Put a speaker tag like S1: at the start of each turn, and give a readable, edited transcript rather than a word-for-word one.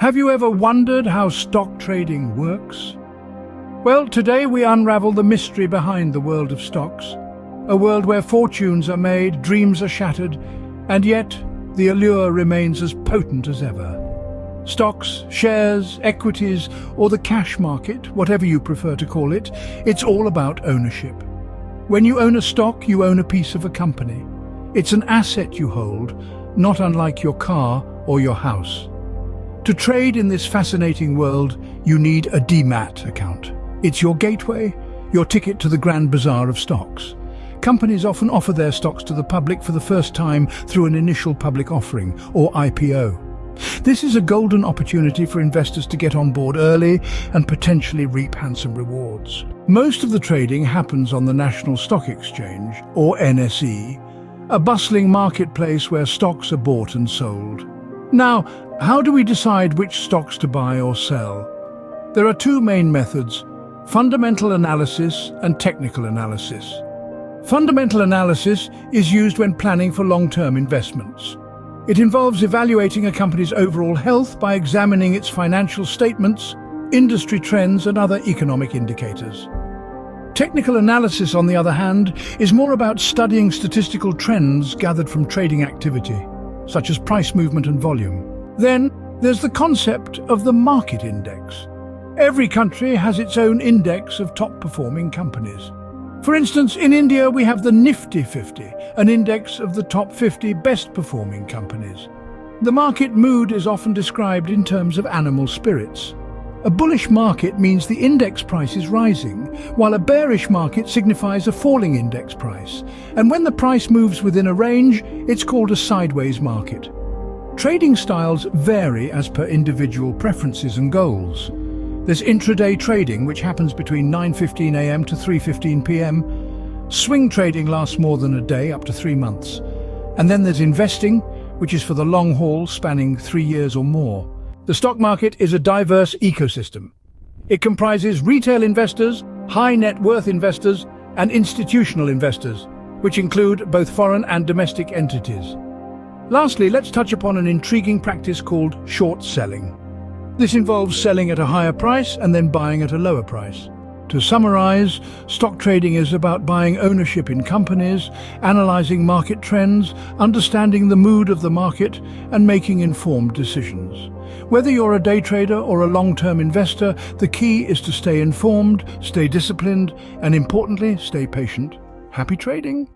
S1: Have you ever wondered how stock trading works? Well, today we unravel the mystery behind the world of stocks. A world where fortunes are made, dreams are shattered, and yet the allure remains as potent as ever. Stocks, shares, equities, or the cash market, whatever you prefer to call it, it's all about ownership. When you own a stock, you own a piece of a company. It's an asset you hold, not unlike your car or your house. To trade in this fascinating world, you need a demat account. It's your gateway, your ticket to the grand bazaar of stocks. Companies often offer their stocks to the public for the first time through an initial public offering, or IPO. This is a golden opportunity for investors to get on board early and potentially reap handsome rewards. Most of the trading happens on the National Stock Exchange, or NSE, a bustling marketplace where stocks are bought and sold. Now, how do we decide which stocks to buy or sell? There are two main methods: fundamental analysis and technical analysis. Fundamental analysis is used when planning for long-term investments. It involves evaluating a company's overall health by examining its financial statements, industry trends, and other economic indicators. Technical analysis, on the other hand, is more about studying statistical trends gathered from trading activity, such as price movement and volume. Then, there's the concept of the market index. Every country has its own index of top-performing companies. For instance, in India we have the Nifty 50, an index of the top 50 best-performing companies. The market mood is often described in terms of animal spirits. A bullish market means the index price is rising, while a bearish market signifies a falling index price. And when the price moves within a range, it's called a sideways market. Trading styles vary as per individual preferences and goals. There's intraday trading, which happens between 9:15 a.m. to 3:15 p.m. Swing trading lasts more than a day, up to 3 months. And then there's investing, which is for the long haul, spanning 3 years or more. The stock market is a diverse ecosystem. It comprises retail investors, high net worth investors, and institutional investors, which include both foreign and domestic entities. Lastly, let's touch upon an intriguing practice called short selling. This involves selling at a higher price and then buying at a lower price. To summarize, stock trading is about buying ownership in companies, analyzing market trends, understanding the mood of the market, and making informed decisions. Whether you're a day trader or a long-term investor, the key is to stay informed, stay disciplined, and importantly, stay patient. Happy trading!